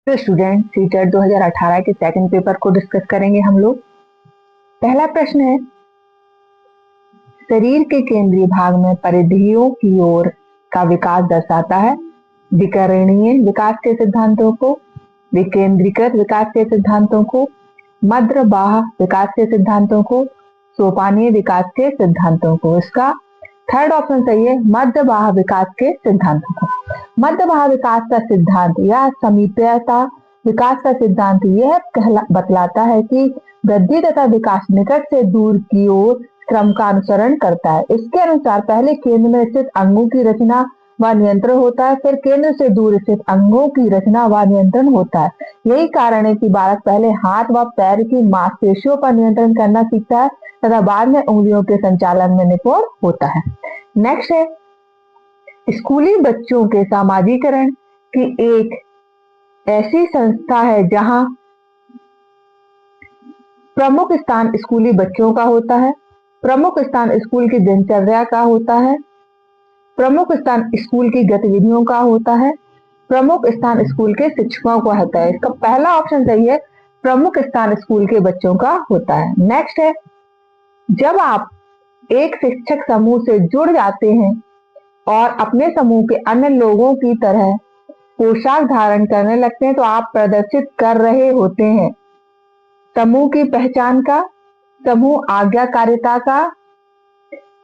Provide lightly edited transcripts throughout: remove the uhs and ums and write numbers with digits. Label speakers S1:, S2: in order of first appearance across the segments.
S1: तो student CTET 2018 के second paper को डिस्कस करेंगे हम लोग। पहला प्रश्न है, शरीर के केंद्रीय भाग में परिधियों की ओर का विकास दर्शाता है विकर्णीय विकास के सिद्धांतों को, विकेंद्रीकृत विकास के सिद्धांतों को, मध्य बाह्य विकास के सिद्धांतों को, सोपानीय विकास के सिद्धांतों को। इसका थर्ड ऑप्शन सही है, मध्य बाह्य विकास के सिद्धांतों को। मध्य बाह्य विकास का सिद्धांत या समीप्यता विकास का सिद्धांत यह बतलाता है कि वृद्धि तथा विकास निकट से दूर की ओर क्रम का अनुसरण करता है। इसके अनुसार पहले केंद्र में स्थित अंगों की रचना व नियंत्रण होता है, फिर केंद्र से दूर स्थित अंगों की रचना व नियंत्रण होता है। यही कारण है कि बालक पहले हाथ व पैर की मांसपेशियों पर नियंत्रण करना सीखता है तथा बाद में उंगलियों के संचालन में निपुण होता है। नेक्स्ट है, स्कूली बच्चों के सामाजिकरण की एक ऐसी संस्था है जहां प्रमुख स्थान स्कूली बच्चों का होता है, प्रमुख स्थान स्कूल की दिनचर्या का होता है, प्रमुख स्थान स्कूल की गतिविधियों का होता है, प्रमुख स्थान स्कूल के शिक्षकों का होता है। इसका पहला ऑप्शन सही है, प्रमुख स्थान स्कूल के बच्चों का होता है। नेक्स्ट है, जब आप एक शिक्षक समूह से जुड़ जाते हैं और अपने समूह के अन्य लोगों की तरह पोशाक धारण करने लगते हैं तो आप प्रदर्शित कर रहे होते हैं समूह की पहचान का, समूह आज्ञाकारिता का,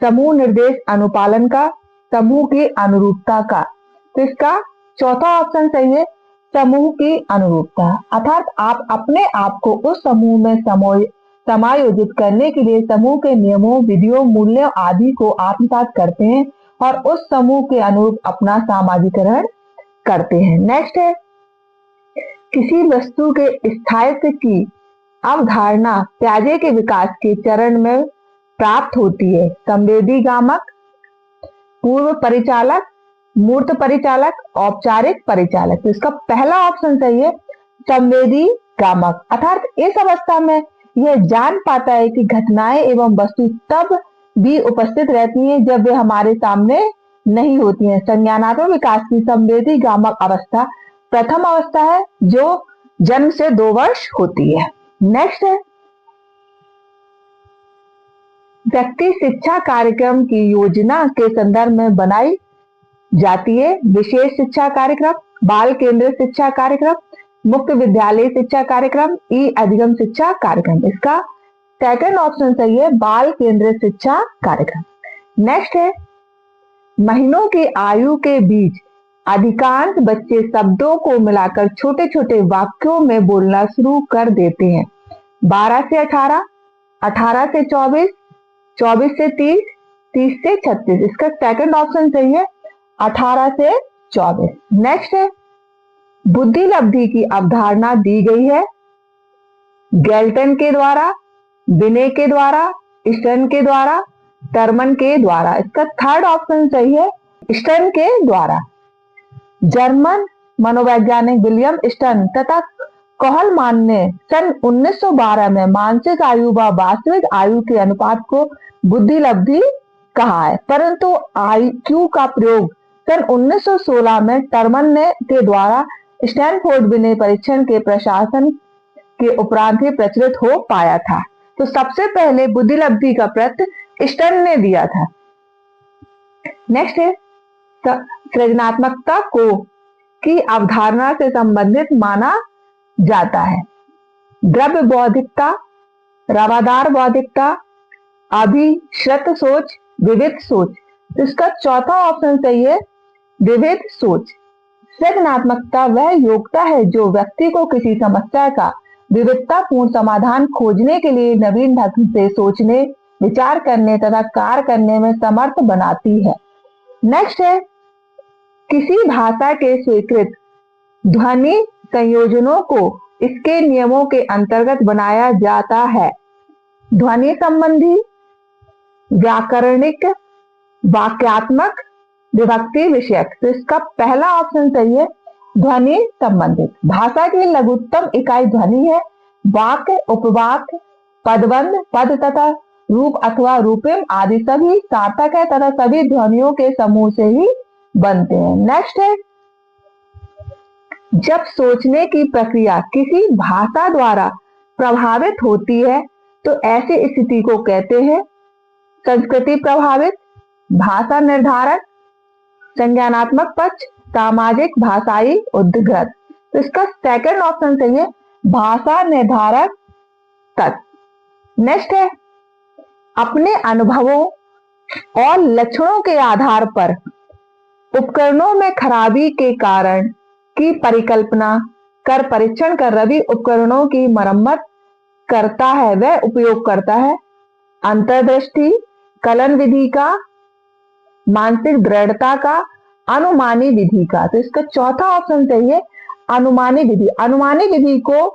S1: समूह निर्देश अनुपालन का, समूह की अनुरूपता का। तो इसका चौथा ऑप्शन सही है, समूह की अनुरूपता। अर्थात आप अपने आप को उस समूह में समायोजित करने के लिए समूह के नियमों, विधियों, मूल्यों आदि को आत्मसात करते हैं और उस समूह के अनुरूप अपना सामाजिकरण करते हैं। नेक्स्ट है, किसी वस्तु के स्थायित्व की अवधारणा प्याजे के विकास के चरण में प्राप्त होती है। संवेदी गामक, पूर्व परिचालक, मूर्त परिचालक, औपचारिक परिचालक। तो इसका पहला ऑप्शन सही है, संवेदी गामक। अर्थात इस अवस्था में यह जान पाता है कि घटनाएं एवं वस्तु तब भी उपस्थित रहती हैं जब वे हमारे सामने नहीं होती हैं। संज्ञानात्मक विकास की संवेदी गामक अवस्था प्रथम अवस्था है जो जन्म से 2 वर्ष होती है। नेक्स्ट है, व्यक्ति शिक्षा कार्यक्रम की योजना के संदर्भ में बनाई जाती है विशेष शिक्षा कार्यक्रम, बाल केंद्रित शिक्षा कार्यक्रम, मुक्त विद्यालय शिक्षा कार्यक्रम, ई अधिगम शिक्षा कार्यक्रम। इसका सेकंड ऑप्शन सही है, बाल केंद्रित शिक्षा कार्यक्रम। नेक्स्ट है, महीनों की आयु के बीच अधिकांश बच्चे शब्दों को मिलाकर छोटे छोटे वाक्यों में बोलना शुरू कर देते हैं। 12 से 18, 18 से 24, 24 से 30, 30 से 36। इसका सेकंड ऑप्शन सही है, 18 से 24। नेक्स्ट है, बुद्धि लब्धि की अवधारणा दी गई है गैल्टन के द्वारा, बिने के द्वारा, स्टर्न के द्वारा, टर्मन के द्वारा। इसका थर्ड ऑप्शन सही है, स्टर्न के द्वारा। जर्मन मनोवैज्ञानिक विलियम स्टर्न तथा कहलमान ने सन 1912 में मानसिक आयु व वास्तविक आयु के अनुपात को बुद्धि लब्धि कहा है, परंतु आईक्यू का प्रयोग सन 1916 में टर्मन ने के द्वारा स्टैनफोर्ड विनय परीक्षण के प्रशासन के उपरांत ही प्रचलित हो पाया था। तो सबसे पहले बुद्धि लब्धि का प्रत्यय स्टर्न ने दिया था। नेक्स्ट है, सृजनात्मकता को की अवधारणा से संबंधित माना जाता है द्रव्य बौद्धिकता, रवादार बौद्धिकता, अभिश्रत सोच, विविध सोच। तो इसका चौथा ऑप्शन सही है, विविध सोच। सृजनात्मकता वह योग्यता है जो व्यक्ति को किसी समस्या का विविधतापूर्ण समाधान खोजने के लिए नवीन ढंग से सोचने, विचार करने तथा कार्य करने में समर्थ बनाती है। नेक्स्ट है, किसी भाषा के स्वीकृत ध्वनि संयोजनों को इसके नियमों के अंतर्गत बनाया जाता है। ध्वनि संबंधी, व्याकरणिक, वाक्यात्मक, विभक्ति विषयक। तो इसका पहला ऑप्शन सही है, ध्वनि संबंधित। भाषा की लघुत्तम इकाई ध्वनि है। वाक्य, उपवाक्य, पदबंध, पद तथा रूप अथवा रूपिम आदि सभी सार्थक है तथा सभी ध्वनियों के समूह से ही बनते हैं। नेक्स्ट है, जब सोचने की प्रक्रिया किसी भाषा द्वारा प्रभावित होती है तो ऐसी स्थिति को कहते हैं संस्कृति प्रभावित, भाषा निर्धारक, संज्ञानात्मक पक्ष, सामाजिक भाषाई उद्ग्रत। तो इसका सेकंड ऑप्शन सही है, भाषा निर्धारक तत्व। नेक्स्ट है, अपने अनुभवों और लक्षणों के आधार पर उपकरणों में खराबी के कारण की परिकल्पना कर परीक्षण कर रवि उपकरणों की मरम्मत करता है वह उपयोग करता है अंतर्दृष्टि, कलन विधि का, मानसिक दृढ़ता का, अनुमानी विधि का। तो इसका चौथा ऑप्शन सही है, अनुमानी विधि। अनुमानी विधि को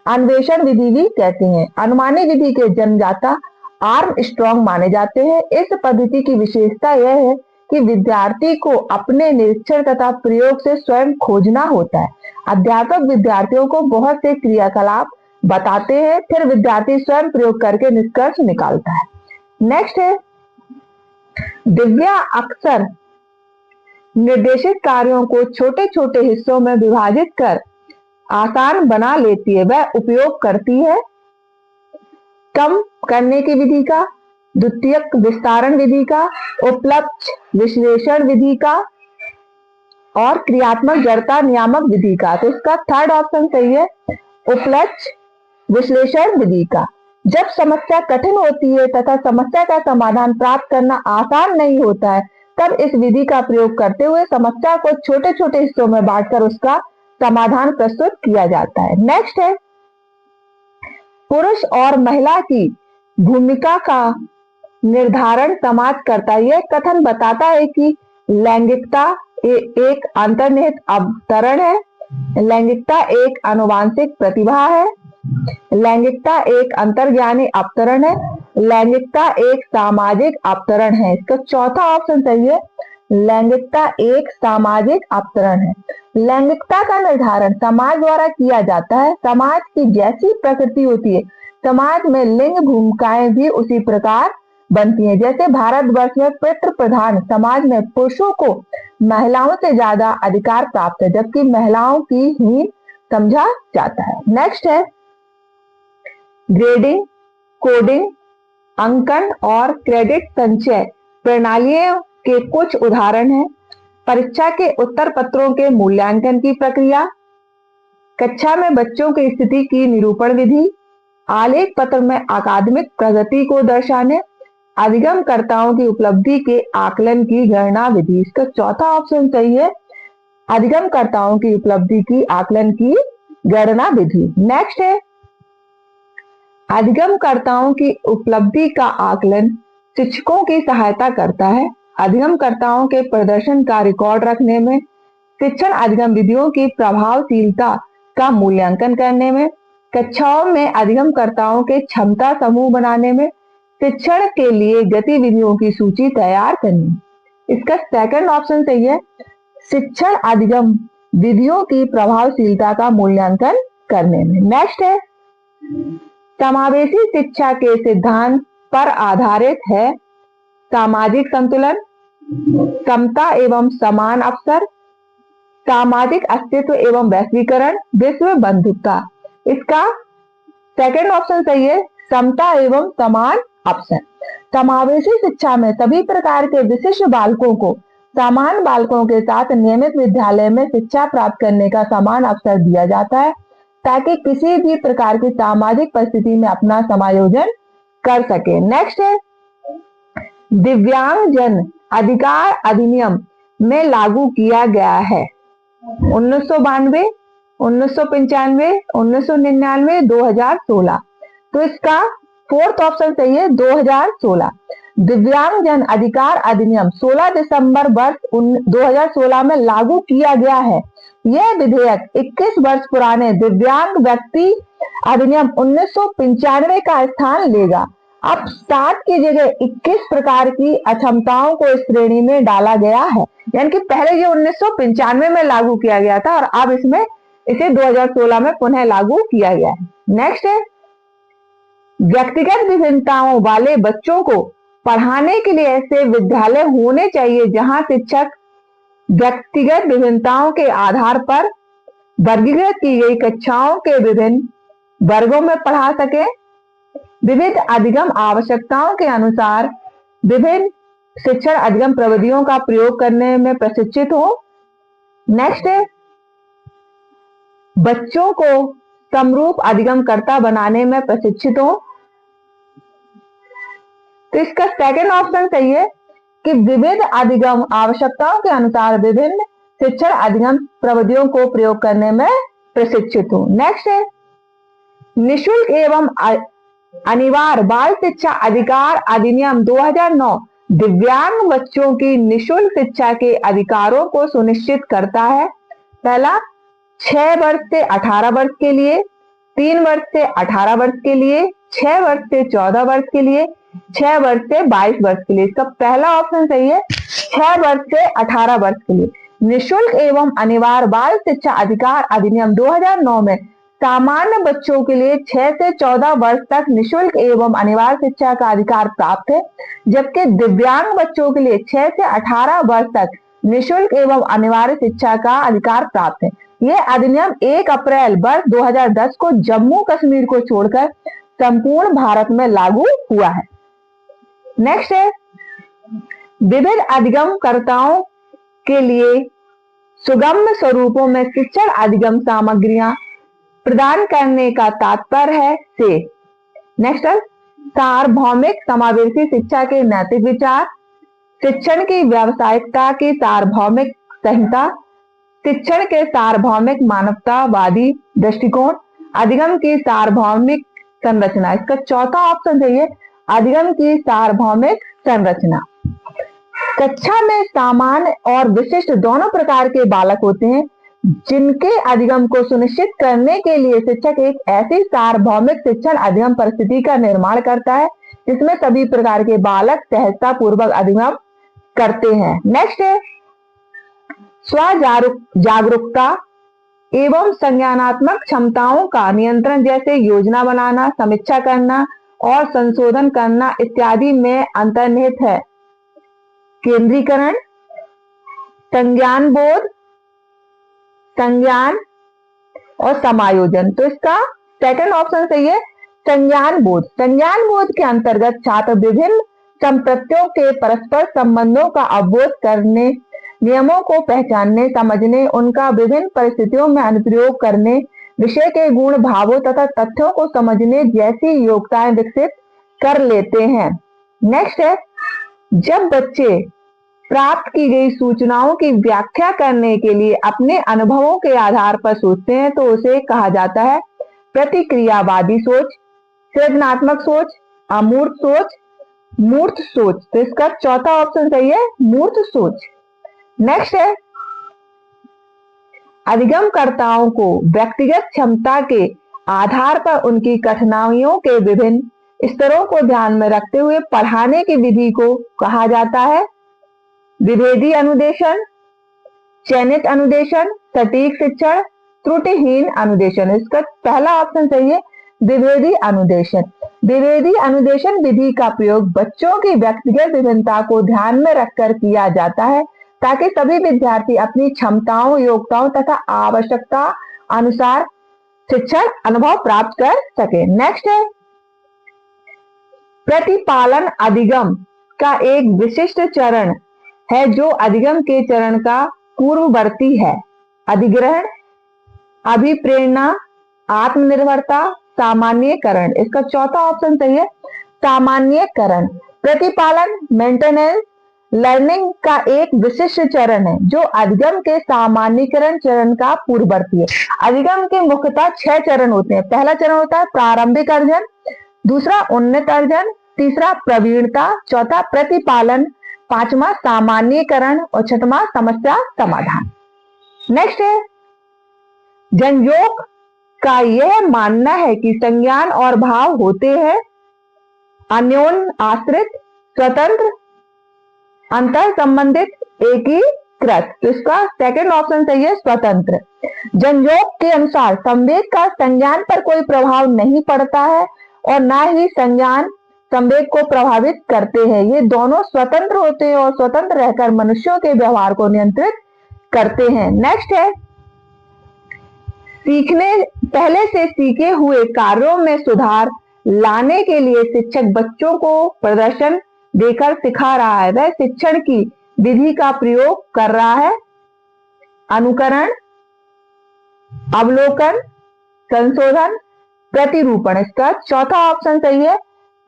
S1: अन्वेषण विधि भी कहते हैं। अनुमानी विधि के जन्मदाता आर्मस्ट्रांग माने जाते हैं। इस पद्धति की विशेषता यह है कि विद्यार्थी को अपने निरीक्षण तथा प्रयोग से स्वयं खोजना होता है। अध्यापक विद्यार्थियों को बहुत से क्रियाकलाप बताते हैं, फिर विद्यार्थी स्वयं प्रयोग करके निष्कर्ष निकालता है। नेक्स्ट है, दिव्या अक्सर निर्देशित कार्यों को छोटे छोटे हिस्सों में विभाजित कर आसान बना लेती है वह उपयोग करती है कम करने की विधि का, द्वितीयक विस्तारण विधि का, उपलब्ध विश्लेषण विधि का और क्रियात्मक जड़ता नियामक विधि का। तो इसका थर्ड ऑप्शन सही है, उपलब्ध विश्लेषण विधि का। जब समस्या कठिन होती है तथा समस्या का समाधान प्राप्त करना आसान नहीं होता है तब इस विधि का प्रयोग करते हुए समस्या को छोटे छोटे हिस्सों में बांटकर उसका समाधान प्रस्तुत किया जाता है। नेक्स्ट है, पुरुष और महिला की भूमिका का निर्धारण समाज करता है। यह कथन बताता है कि लैंगिकता एक अंतर्निहित अवतरण है, लैंगिकता एक आनुवांशिक प्रतिभा है, लैंगिकता एक अंतर्ज्ञानी अवतरण है, लैंगिकता एक सामाजिक अवतरण है। इसका चौथा ऑप्शन सही है, लैंगिकता एक सामाजिक अवतरण है। लैंगिकता का निर्धारण समाज द्वारा किया जाता है। समाज की जैसी प्रकृति होती है समाज में लिंग भूमिकाएं भी उसी प्रकार बनती हैं। जैसे भारतवर्ष में पितृ प्रधान समाज में पुरुषों को महिलाओं से ज्यादा अधिकार प्राप्त है जबकि महिलाओं की हीन समझा जाता है। नेक्स्ट है, ग्रेडिंग, कोडिंग, अंकन और क्रेडिट संचय प्रणालियों के कुछ उदाहरण हैं। परीक्षा के उत्तर पत्रों के मूल्यांकन की प्रक्रिया, कक्षा में बच्चों की स्थिति की निरूपण विधि, आलेख पत्र में अकादमिक प्रगति को दर्शाने, अधिगमकर्ताओं की उपलब्धि के आकलन की गणना विधि। इसका चौथा ऑप्शन सही है, अधिगमकर्ताओं की उपलब्धि की आकलन की गणना विधि। नेक्स्ट है, अधिगमकर्ताओं की उपलब्धि का आकलन शिक्षकों की सहायता करता है अधिगमकर्ताओं के प्रदर्शन का रिकॉर्ड रखने में, शिक्षण अधिगम विधियों की प्रभावशीलता का मूल्यांकन करने में, कक्षाओं में अधिगमकर्ताओं के क्षमता समूह बनाने में, शिक्षण के लिए गतिविधियों की सूची तैयार करनी। इसका सेकंड ऑप्शन सही है, शिक्षण अधिगम विधियों की प्रभावशीलता का मूल्यांकन करने में। नेक्स्ट है, समावेशी शिक्षा के सिद्धांत पर आधारित है सामाजिक संतुलन, समता एवं समान अवसर, सामाजिक अस्तित्व एवं वैश्वीकरण, विश्व बंधुता। इसका सेकंड ऑप्शन सही है, समता एवं समान अवसर। समावेशी शिक्षा में सभी प्रकार के विशिष्ट बालकों को समान बालकों के साथ नियमित विद्यालय में शिक्षा प्राप्त करने का समान अवसर दिया जाता है ताकि किसी भी प्रकार की सामाजिक परिस्थिति में अपना समायोजन कर सके। नेक्स्ट है, दिव्यांगजन अधिकार अधिनियम में लागू किया गया है 1992, 1995, 1999, 2016। तो इसका फोर्थ ऑप्शन सही है, 2016। दिव्यांगजन अधिकार अधिनियम 16 दिसंबर वर्ष 2016 में लागू किया गया है। यह विधेयक 21 वर्ष पुराने दिव्यांग व्यक्ति अधिनियम 1995 का स्थान लेगा। अब 60 की जगह 21 प्रकार की अक्षमताओं को इस श्रेणी में डाला गया है, यानी कि पहले ये 1995 में लागू किया गया था और अब इसमें इसे 2016 में पुनः लागू किया गया है। नेक्स्ट है, व्यक्तिगत विभिन्नताओं वाले बच्चों को पढ़ाने के लिए ऐसे विद्यालय होने चाहिए जहां शिक्षक व्यक्तिगत विभिन्नताओं के आधार पर वर्गीकृत की गई कक्षाओं के विभिन्न वर्गों में पढ़ा सके, विविध अधिगम आवश्यकताओं के अनुसार विभिन्न शिक्षण अधिगम प्रविधियों का प्रयोग करने में प्रशिक्षित हो। नेक्स्ट है, बच्चों को समरूप अधिगमकर्ता बनाने में प्रशिक्षित हो। तो इसका सेकंड ऑप्शन सही है कि विविध अधिगम आवश्यकताओं के अनुसार विभिन्न शिक्षण अधिगम प्रविधियों को प्रयोग करने में प्रशिक्षित हो। नेक्स्ट है, निःशुल्क एवं अनिवार्य बाल शिक्षा अधिकार अधिनियम 2009 दिव्यांग बच्चों की निःशुल्क शिक्षा के अधिकारों को सुनिश्चित करता है। पहला, 6 वर्ष से 18 वर्ष के लिए, 3 वर्ष से 18 वर्ष के लिए, 6 वर्ष से 14 वर्ष के लिए, 6 वर्ष से 22 वर्ष के लिए। इसका पहला ऑप्शन सही है, 6 वर्ष से 18 वर्ष के लिए। निःशुल्क एवं अनिवार्य बाल शिक्षा अधिकार अधिनियम 2009 में सामान्य बच्चों के लिए 6 से 14 वर्ष तक निःशुल्क एवं अनिवार्य शिक्षा का अधिकार प्राप्त है, जबकि दिव्यांग बच्चों के लिए 6 से 18 वर्ष तक निःशुल्क एवं अनिवार्य शिक्षा का अधिकार प्राप्त है। यह अधिनियम 1 अप्रैल वर्ष 2010 को जम्मू कश्मीर को छोड़कर संपूर्ण भारत में लागू हुआ है। नेक्स्ट है, विविध अधिगमकर्ताओं के लिए सुगम्य स्वरूपों में शिक्षण अधिगम सामग्रियां प्रदान करने का तात्पर्य है से। नेक्स्ट है, सार्वभौमिक समावेशी शिक्षा के नैतिक विचार, शिक्षण की व्यावसायिकता की सार्वभौमिक संहिता, शिक्षण के सार्वभौमिक मानवतावादी दृष्टिकोण, अधिगम की सार्वभौमिक संरचना। इसका चौथा ऑप्शन सही है, अधिगम की सार्वभौमिक संरचना। कक्षा में सामान्य और विशिष्ट दोनों प्रकार के बालक होते हैं, जिनके अधिगम को सुनिश्चित करने के लिए शिक्षक एक ऐसी सार्वभौमिक शिक्षण अधिगम परिस्थिति का निर्माण करता है जिसमें सभी प्रकार के बालक सहजता पूर्वक अधिगम करते हैं। नेक्स्ट है, स्व जागरूकता एवं संज्ञानात्मक क्षमताओं का नियंत्रण, जैसे योजना बनाना, समीक्षा करना और संशोधन करना इत्यादि में अंतर्निहित है। केंद्रीकरण, संज्ञान बोध, संज्ञान और समायोजन। तो इसका सेकंड ऑप्शन सही है, संज्ञान बोध। संज्ञान बोध के अंतर्गत छात्र विभिन्न संप्रत्यों के परस्पर संबंधों का अवबोध करने, नियमों को पहचानने, समझने, उनका विभिन्न परिस्थितियों में अनुप्रयोग करने, विषय के गुण भावों तथा तथ्यों को समझने जैसी योग्यताएं विकसित कर लेते हैं। नेक्स्ट है, जब बच्चे प्राप्त की गई सूचनाओं की व्याख्या करने के लिए अपने अनुभवों के आधार पर सोचते हैं तो उसे कहा जाता है प्रतिक्रियावादी सोच, सृजनात्मक सोच, अमूर्त सोच, मूर्त सोच। तो इसका चौथा ऑप्शन सही है, मूर्त सोच। नेक्स्ट है, अधिगमकर्ताओं को व्यक्तिगत क्षमता के आधार पर उनकी कठिनाइयों के विभिन्न स्तरों को ध्यान में रखते हुए पढ़ाने की विधि को कहा जाता है विभेदी अनुदेशन, चयनित अनुदेशन, सटीक शिक्षण, त्रुटिहीन अनुदेशन। इसका पहला ऑप्शन सही है, विभेदी अनुदेशन। विभेदी अनुदेशन विधि का प्रयोग बच्चों की व्यक्तिगत विभिन्नता को ध्यान में रखकर किया जाता है ताकि सभी विद्यार्थी अपनी क्षमताओं, योग्यताओं तथा आवश्यकता अनुसार शिक्षण अनुभव प्राप्त कर सके। नेक्स्ट है, प्रतिपालन अधिगम का एक विशिष्ट चरण है जो अधिगम के चरण का पूर्ववर्ती है। अधिग्रहण, अभिप्रेरणा, आत्मनिर्भरता, सामान्यकरण। इसका चौथा ऑप्शन सही है, सामान्यकरण। प्रतिपालन, मेंटेनेंस, लर्निंग का एक विशिष्ट चरण है जो अधिगम के सामान्यकरण चरण का पूर्ववर्ती है। अधिगम के मुख्यतः 6 चरण होते हैं। पहला चरण होता है प्रारंभिक अर्जन, दूसरा उन्नत अर्जन, तीसरा प्रवीणता, चौथा प्रतिपालन, पांचवा सामान्यकरण और छठवां समस्या समाधान। नेक्स्ट है, जनयोग का यह मानना है कि संज्ञान और भाव होते हैं अन्योन्य आश्रित, स्वतंत्र, अंतर संबंधित, एकीकृत। तो इसका सेकंड ऑप्शन सही है, स्वतंत्र। जनयोग के अनुसार संवेग का संज्ञान पर कोई प्रभाव नहीं पड़ता है और ना ही संज्ञान संवेग को प्रभावित करते हैं। ये दोनों स्वतंत्र होते हैं और स्वतंत्र रहकर मनुष्यों के व्यवहार को नियंत्रित करते हैं। नेक्स्ट है, पहले से सीखे हुए कार्यों में सुधार लाने के लिए शिक्षक बच्चों को प्रदर्शन देकर सिखा रहा है। वह शिक्षण की विधि का प्रयोग कर रहा है। अनुकरण, अवलोकन, संशोधन, प्रतिरूपण। इसका चौथा ऑप्शन सही है,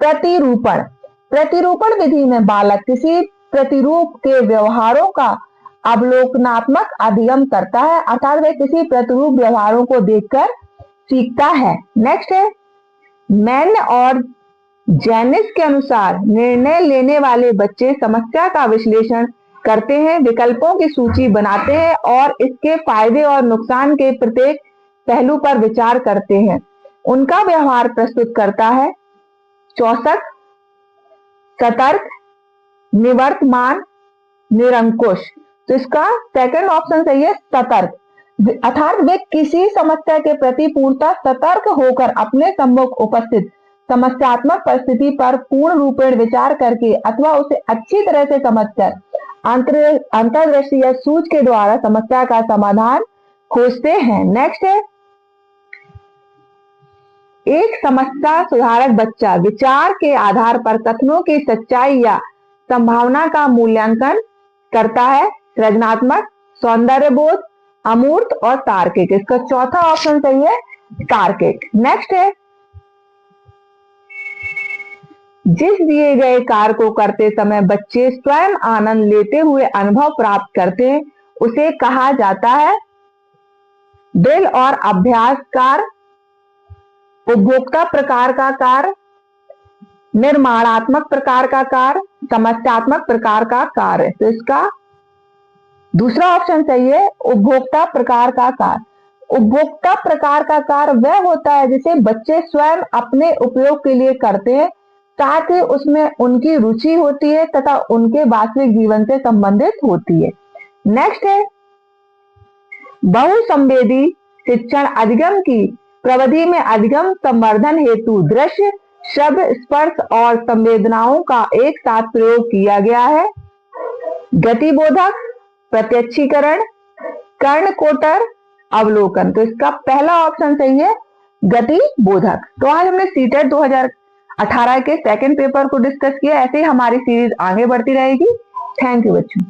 S1: प्रतिरूपण। प्रतिरूपण विधि में बालक किसी प्रतिरूप के व्यवहारों का अवलोकनात्मक अध्ययन करता है, अर्थात वह किसी प्रतिरूप व्यवहारों को देखकर सीखता है। नेक्स्ट है, मैन और जेनिस के अनुसार निर्णय लेने वाले बच्चे समस्या का विश्लेषण करते हैं, विकल्पों की सूची बनाते हैं और इसके फायदे और नुकसान के प्रत्येक पहलू पर विचार करते हैं। उनका व्यवहार प्रस्तुत करता है। चौसक, सतर्क, निवर्तमान, निरंकुश। तो इसका सेकंड ऑप्शन सही है, सतर्क। अर्थात वे किसी समस्या के प्रति पूर्णतः सतर्क होकर अपने सम्मुख उपस्थित समस्यात्मक परिस्थिति पर पूर्ण रूपेण विचार करके अथवा उसे अच्छी तरह से समझकर अंतर्दृष्टि या सूझ के द्वारा समस्या का समाधान खोजते हैं। नेक्स्ट है, एक समस्या सुधारक बच्चा विचार के आधार पर कथनों की सच्चाई या संभावना का मूल्यांकन करता है। सृजनात्मक, सौंदर्यबोध, अमूर्त और तार्किक। इसका चौथा ऑप्शन सही है, तार्किक। नेक्स्ट है, जिस दिए गए कार्य को करते समय बच्चे स्वयं आनंद लेते हुए अनुभव प्राप्त करते हैं उसे कहा जाता है दिल और अभ्यास कार्य, उपभोक्ता प्रकार का कार्य, निर्माणात्मक प्रकार का कार्य, समस्यात्मक प्रकार का कार्य। तो इसका दूसरा ऑप्शन सही है, उपभोक्ता प्रकार का कार्य। उपभोक्ता प्रकार का कार्य वह होता है जिसे बच्चे स्वयं अपने उपयोग के लिए करते हैं, साथ ही उसमें उनकी रुचि होती है तथा उनके वास्तविक जीवन से संबंधित होती है। नेक्स्ट है, बहुसंवेदी शिक्षण अधिगम की प्रविधि में अधिगम संवर्धन हेतु दृश्य, शब्द, स्पर्श और संवेदनाओं का एक साथ प्रयोग किया गया है। गतिबोधक, प्रत्यक्षीकरण, कर्णकोटर, अवलोकन। तो इसका पहला ऑप्शन सही है, गतिबोधक। तो आज हमने सीटेट 2018 के सेकंड पेपर को डिस्कस किया। ऐसे ही हमारी सीरीज आगे बढ़ती रहेगी। थैंक यू बच्चों।